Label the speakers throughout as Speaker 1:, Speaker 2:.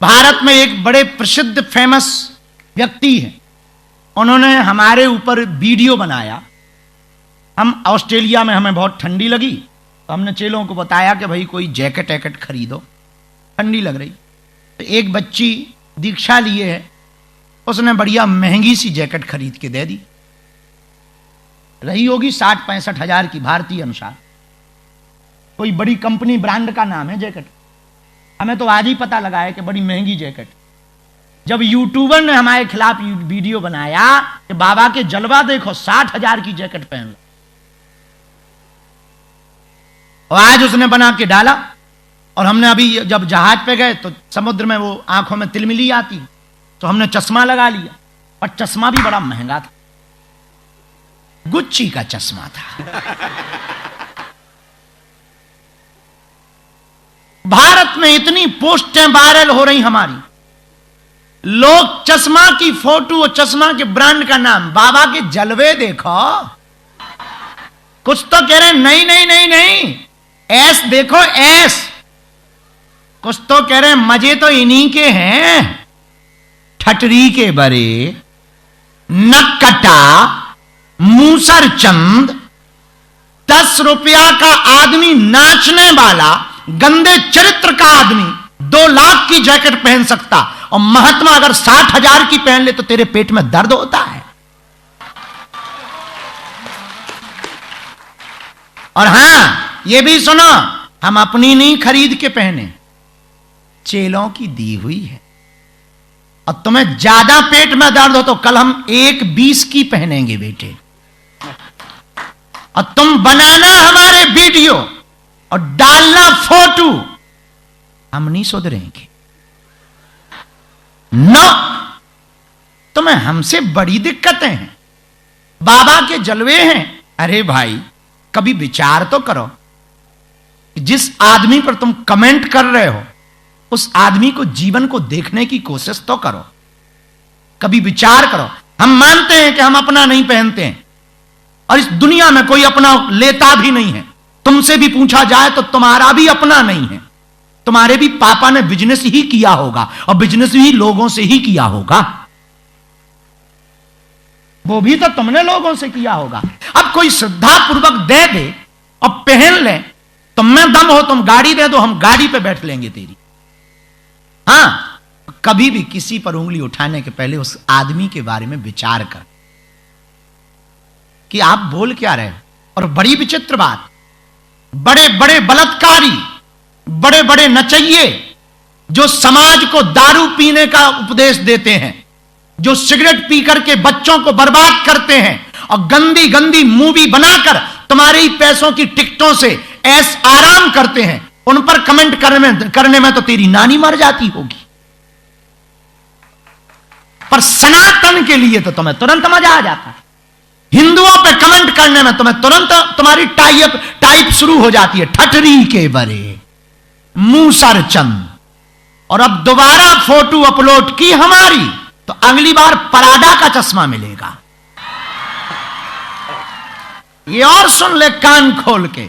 Speaker 1: भारत में एक बड़े प्रसिद्ध फेमस व्यक्ति हैं, उन्होंने हमारे ऊपर वीडियो बनाया। हम ऑस्ट्रेलिया में, हमें बहुत ठंडी लगी तो हमने चेलों को बताया कि भाई कोई जैकेट वैकेट खरीदो, ठंडी लग रही। तो एक बच्ची दीक्षा लिए है, उसने बढ़िया महंगी सी जैकेट खरीद के दे दी। रही होगी 60-65 हजार की भारतीय अनुसार, कोई बड़ी कंपनी ब्रांड का नाम है जैकेट। हमें तो आज ही पता लगा है कि बड़ी महंगी जैकेट। जब यूट्यूबर ने हमारे खिलाफ वीडियो बनाया कि बाबा के जलवा देखो, 60 हजार की जैकेट पहन लो, और आज उसने बना के डाला। और हमने अभी जब जहाज पे गए तो समुद्र में वो आंखों में तिलमिली आती, तो हमने चश्मा लगा लिया, और चश्मा भी बड़ा महंगा था, गुच्ची का चश्मा था। भारत में इतनी पोस्टें वायरल हो रही हमारी, लोग चश्मा की फोटो और चश्मा के ब्रांड का नाम, बाबा के जलवे देखो, कुछ तो कह रहे नहीं नहीं नहीं नहीं, ऐस देखो ऐस, कुछ तो कह रहे मजे तो इन्हीं के हैं, ठटरी के बरे, नक्कटा, मूसर चंद, 10 रुपया का आदमी, नाचने वाला, गंदे चरित्र का आदमी 2 लाख की जैकेट पहन सकता, और महात्मा अगर 60 हजार की पहन ले तो तेरे पेट में दर्द होता है। और हां, यह भी सुनो, हम अपनी नहीं खरीद के पहने, चेलों की दी हुई है। और तुम्हें ज्यादा पेट में दर्द हो तो कल हम 1.20 की पहनेंगे बेटे, और तुम बनाना हमारे वीडियो और डालना फोटो, हम नहीं सुधरेंगे। नो, तुम्हें हमसे बड़ी दिक्कतें हैं, बाबा के जलवे हैं। अरे भाई, कभी विचार तो करो, जिस आदमी पर तुम कमेंट कर रहे हो उस आदमी को, जीवन को देखने की कोशिश तो करो, कभी विचार करो। हम मानते हैं कि हम अपना नहीं पहनते हैं, और इस दुनिया में कोई अपना लेता भी नहीं है। तुमसे भी पूछा जाए तो तुम्हारा भी अपना नहीं है, तुम्हारे भी पापा ने बिजनेस ही किया होगा, और बिजनेस भी लोगों से ही किया होगा, वो भी तो तुमने लोगों से किया होगा। अब कोई श्रद्धापूर्वक दे दे और पहन ले, तुम में दम हो, तुम गाड़ी दे दो, हम गाड़ी पे बैठ लेंगे तेरी। हां, कभी भी किसी पर उंगली उठाने के पहले उस आदमी के बारे में विचार कर कि आप बोल क्या रहे हो। और बड़ी विचित्र बात, बड़े बड़े बलात्कारी, बड़े बड़े नचइये जो समाज को दारू पीने का उपदेश देते हैं, जो सिगरेट पी करके बच्चों को बर्बाद करते हैं, और गंदी गंदी मूवी बनाकर तुम्हारे ही पैसों की टिकटों से ऐस आराम करते हैं, उन पर कमेंट करने में तो तेरी नानी मर जाती होगी। पर सनातन के लिए तो तुम्हें तुरंत मजा आ जाता है। हिंदुओं पे कमेंट करने में तुम्हें तुरंत तुम्हारी टाइप शुरू हो जाती है, ठटरी के बरे, मूसर चंद। और अब दोबारा फोटो अपलोड की हमारी तो अगली बार पराडा का चश्मा मिलेगा। ये और सुन ले कान खोल के,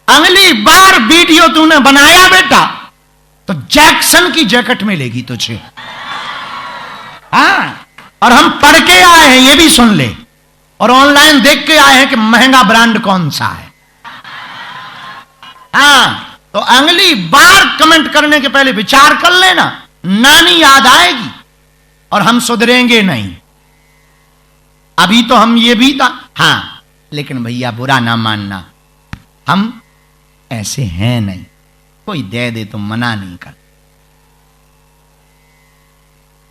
Speaker 1: अगली बार वीडियो तूने बनाया बेटा तो जैक्सन की जैकेट मिलेगी तुझे। हां, और हम पढ़ के आए हैं, ये भी सुन ले, और ऑनलाइन देख के आए हैं कि महंगा ब्रांड कौन सा है। हां, तो अगली बार कमेंट करने के पहले विचार कर लेना, नानी याद आएगी और हम सुधरेंगे नहीं। अभी तो हम ये भी था। हां, लेकिन भैया बुरा ना मानना, हम ऐसे हैं नहीं, कोई दे दे तो मना नहीं कर,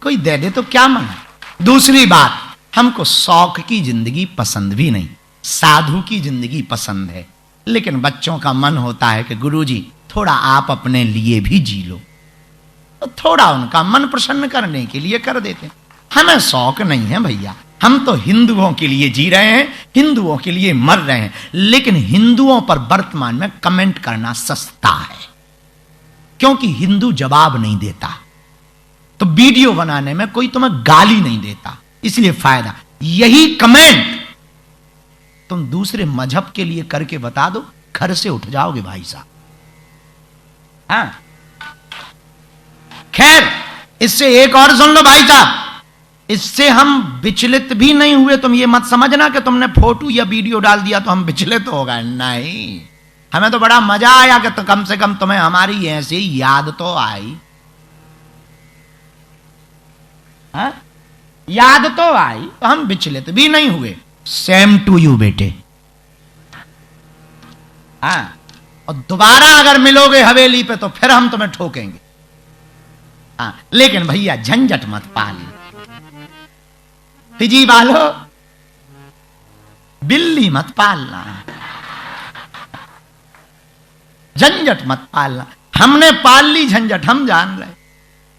Speaker 1: कोई दे दे तो क्या मना। दूसरी बात, हमको शौक की जिंदगी पसंद भी नहीं, साधु की जिंदगी पसंद है। लेकिन बच्चों का मन होता है कि गुरुजी थोड़ा आप अपने लिए भी जी लो, तो थोड़ा उनका मन प्रसन्न करने के लिए कर देते। हमें शौक नहीं है भैया, हम तो हिंदुओं के लिए जी रहे हैं, हिंदुओं के लिए मर रहे हैं। लेकिन हिंदुओं पर वर्तमान में कमेंट करना सस्ता है, क्योंकि हिंदू जवाब नहीं देता, तो वीडियो बनाने में कोई तुम्हें गाली नहीं देता, इसलिए फायदा। यही कमेंट तुम दूसरे मजहब के लिए करके बता दो, घर से उठ जाओगे भाई साहब। हाँ, खैर इससे एक और सुन लो भाई साहब, इससे हम विचलित भी नहीं हुए। तुम ये मत समझना कि तुमने फोटो या वीडियो डाल दिया तो हम विचलित हो गए, नहीं। हमें तो बड़ा मजा आया कि तो कम से कम तुम्हें हमारी ऐसी याद तो आई, हा? याद तो आई, तो हम विचलित भी नहीं हुए। सेम टू यू बेटे। हाँ, और दोबारा अगर मिलोगे हवेली पे तो फिर हम तुम्हें ठोकेंगे। हाँ, लेकिन भैया झंझट मत पाल। फिजी वालो, बिल्ली मत पालना, झंझट मत पालना। हमने पाल ली झंझट, हम जान रहे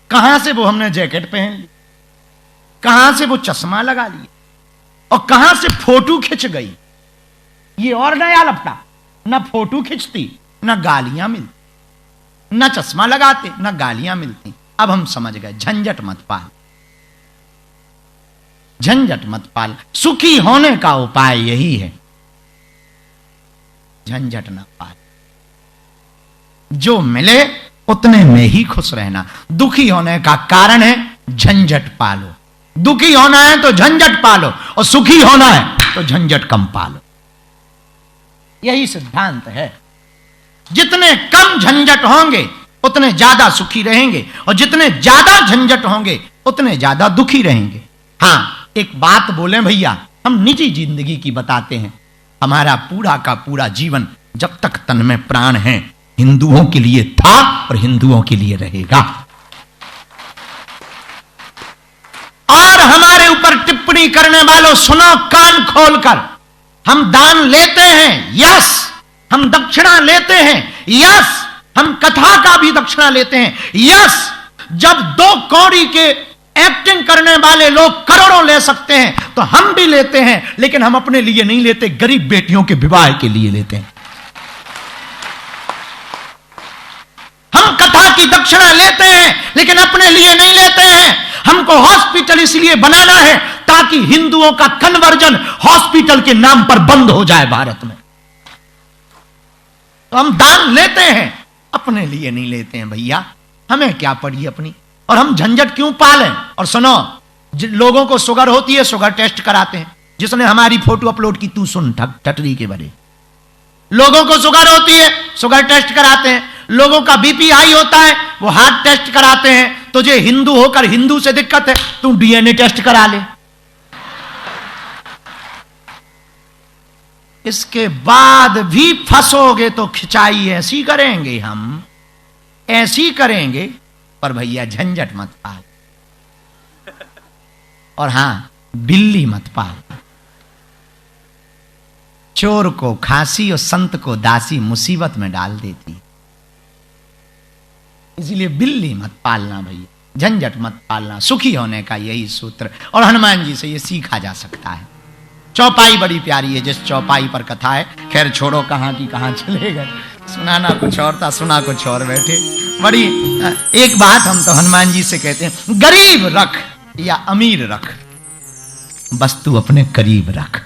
Speaker 1: कहां से वो हमने जैकेट पहन ली, कहां से वो चश्मा लगा लिया, और कहां से फोटो खिंच गई। ये और नया लफड़ा, ना फोटो खिंचती, ना गालियां मिलती, ना चश्मा लगाते, ना गालियां मिलती। अब हम समझ गए, झंझट मत पाल, झंझट मत पाल। सुखी होने का उपाय यही है, झंझट ना पाल। जो मिले उतने में ही खुश रहना। दुखी होने का कारण है झंझट पालो। दुखी होना है तो झंझट पालो, और सुखी होना है तो झंझट कम पालो। यही सिद्धांत है। जितने कम झंझट होंगे उतने ज्यादा सुखी रहेंगे, और जितने ज्यादा झंझट होंगे उतने ज्यादा दुखी रहेंगे। हां, एक बात बोले भैया, हम निजी जिंदगी की बताते हैं। हमारा पूरा का पूरा जीवन जब तक तन में प्राण है हिंदुओं के लिए था और हिंदुओं के लिए रहेगा। और हमारे ऊपर टिप्पणी करने वालों, सुनो कान खोलकर, हम दान लेते हैं, यस। हम दक्षिणा लेते हैं, यस। हम कथा का भी दक्षिणा लेते हैं, यस। जब 2 कौड़ी के एक्टिंग करने वाले लोग करोड़ों ले सकते हैं तो हम भी लेते हैं, लेकिन हम अपने लिए नहीं लेते, गरीब बेटियों के विवाह के लिए लेते हैं। हम कथा की दक्षिणा लेते हैं लेकिन अपने लिए नहीं लेते हैं। हमको हॉस्पिटल इसलिए बनाना है ताकि हिंदुओं का कन्वर्जन हॉस्पिटल के नाम पर बंद हो जाए भारत में। तो हम दान लेते हैं, अपने लिए नहीं लेते हैं भैया। हमें क्या पड़ी अपनी, और हम झंझट क्यों पालें। और सुनो, लोगों को शुगर होती है, शुगर टेस्ट कराते हैं। जिसने हमारी फोटो अपलोड की, तू सुन ठटरी के बड़े, लोगों को शुगर होती है, शुगर टेस्ट कराते हैं। लोगों का बीपी हाई होता है, वो हार्ट टेस्ट कराते हैं। तुझे हिंदू होकर हिंदू से दिक्कत है, तू डीएनए टेस्ट करा ले। इसके बाद भी फंसोगे तो खिंचाई ऐसी करेंगे, हम ऐसी करेंगे। पर भैया झंझट मत पाल, और हां, बिल्ली मत पाल। चोर को खांसी और संत को दासी मुसीबत में डाल देती, इसलिए बिल्ली मत पालना भैया, झंझट मत पालना। सुखी होने का यही सूत्र, और हनुमान जी से यह सीखा जा सकता है। चौपाई बड़ी प्यारी है, जिस चौपाई पर कथा है। खैर छोड़ो, कहां की कहां चले गए। सुनाना कुछ और था, सुना कुछ और बैठे। बड़ी एक बात हम तो हनुमान जी से कहते हैं, गरीब रख या अमीर रख, बस तू अपने करीब रख।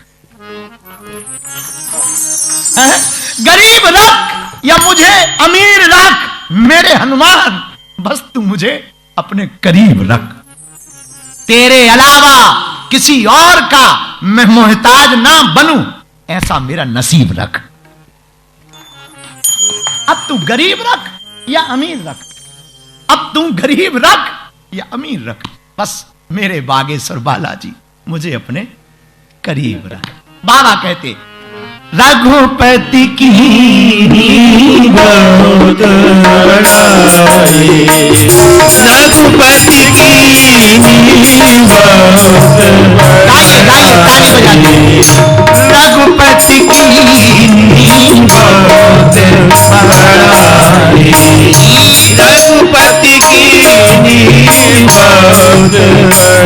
Speaker 1: गरीब रख या मुझे अमीर रख, मेरे हनुमान, बस तू मुझे अपने करीब रख। तेरे अलावा किसी और का मैं मोहताज ना बनूं, ऐसा मेरा नसीब रख। अब तू गरीब रख या अमीर रख, अब तू गरीब रख या अमीर रख, बस मेरे बागेश्वर बालाजी मुझे अपने करीब रख। बाबा कहते, रघुपति की गोद बढ़ाई, रघुपति की गोद बढ़ाई, रघुपति की गोद बढ़ाई, रघुपति की गोद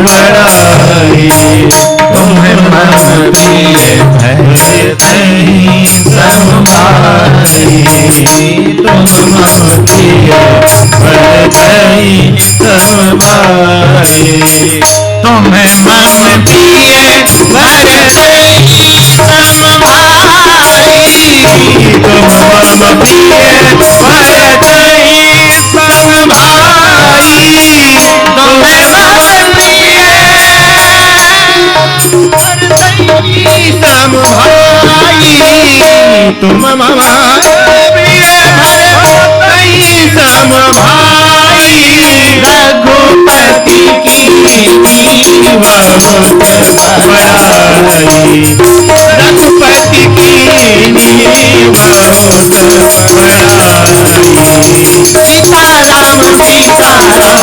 Speaker 1: बढ़ाई। तुम्हें मन दिए भय नहीं सब भाई, तुम मन दिए भय नहीं सब भाई। तुम्हें मन दिए भय नहीं सब भाई, तुम मन दिए भय नहीं सब भाई।
Speaker 2: तुम मम प्रिय भरतहि सम भाई,
Speaker 1: रघुपति की
Speaker 2: नीव बड़ाई, रघुपति की नीव बड़ाई।
Speaker 1: सीताराम सीताराम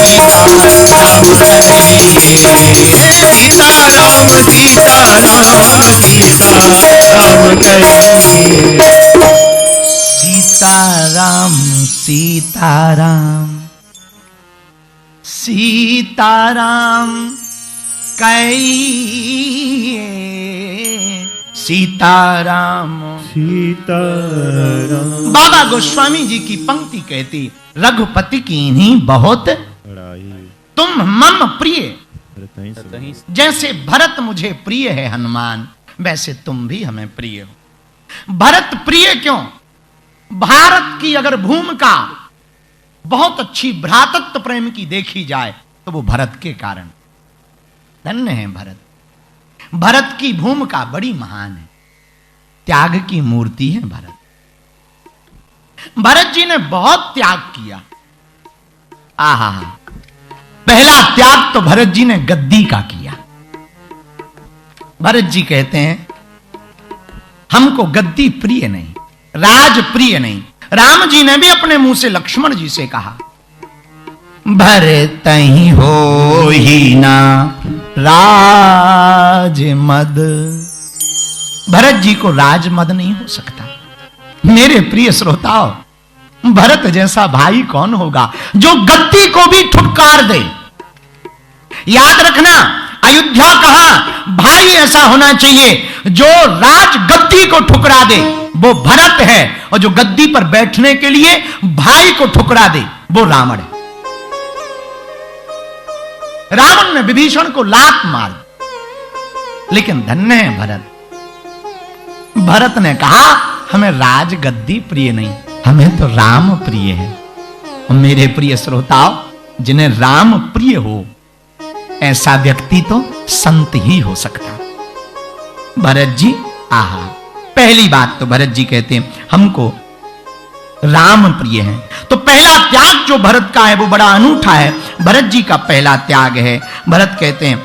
Speaker 1: सीताराम
Speaker 2: सीताराम
Speaker 1: सीताराम सीताराम सीताराम कहिए सीताराम
Speaker 2: सीताराम।
Speaker 1: बाबा गोस्वामी जी की पंक्ति कहती, रघुपति की ही बहुत तुम मम प्रिय। जैसे भरत मुझे प्रिय है हनुमान, वैसे तुम भी हमें प्रिय हो। भरत प्रिय क्यों? भारत की अगर भूमिका बहुत अच्छी भ्रातृत्व प्रेम की देखी जाए तो वो भरत के कारण। धन्य है भरत। भरत की भूमिका बड़ी महान है, त्याग की मूर्ति है भरत। भरत जी ने बहुत त्याग किया। आहा, पहला त्याग तो भरत जी ने गद्दी का किया। भरत जी कहते हैं, हमको गद्दी प्रिय नहीं, राज प्रिय नहीं। राम जी ने भी अपने मुंह से लक्ष्मण जी से कहा, भरत ही हो ही ना राज मद। भरत जी को राज मद नहीं हो सकता। मेरे प्रिय श्रोताओ, भरत जैसा भाई कौन होगा जो गद्दी को भी ठुटकार दे। याद रखना, अयोध्या कहा भाई ऐसा होना चाहिए जो राज गद्दी को ठुकरा दे, वो भरत है। और जो गद्दी पर बैठने के लिए भाई को ठुकरा दे, वो रावण है। रावण ने विभीषण को लात मार, लेकिन धन्य है भरत। भरत ने कहा, हमें राज गद्दी प्रिय नहीं, हमें तो राम प्रिय है। और मेरे प्रिय श्रोताओ, जिन्हें राम प्रिय हो ऐसा व्यक्ति तो संत ही हो सकता। भरत जी आहा, पहली बात तो भरत जी कहते हैं हमको राम प्रिय है। तो पहला त्याग जो भरत का है वो बड़ा अनूठा है। भरत जी का पहला त्याग है, भरत कहते हैं,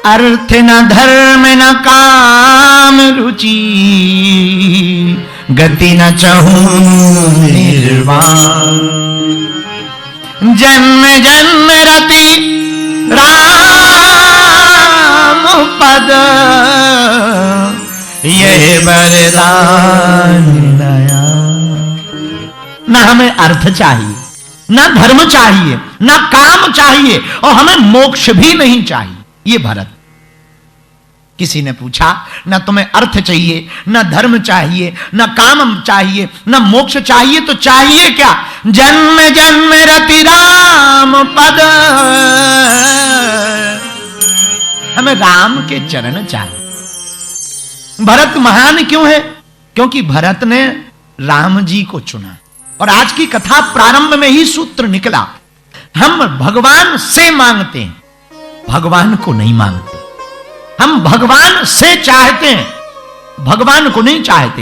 Speaker 1: अर्थ न धर्म न काम रुचि, गति न चहूं निर्वाण, जन्म जन्म रति राम पद, यह वरदान दया। ना हमें अर्थ चाहिए, ना धर्म चाहिए, ना काम चाहिए, और हमें मोक्ष भी नहीं चाहिए। ये भरत। किसी ने पूछा, ना तुम्हें अर्थ चाहिए, ना धर्म चाहिए, ना काम चाहिए, ना मोक्ष चाहिए, तो चाहिए क्या? जन्म जन्म रति राम पद। हमें राम के चरण चाहिए। भरत महान क्यों है? क्योंकि भरत ने राम जी को चुना। और आज की कथा प्रारंभ में ही सूत्र निकला, हम भगवान से मांगते हैं, भगवान को नहीं मांगते। हम भगवान से चाहते हैं, भगवान को नहीं चाहते।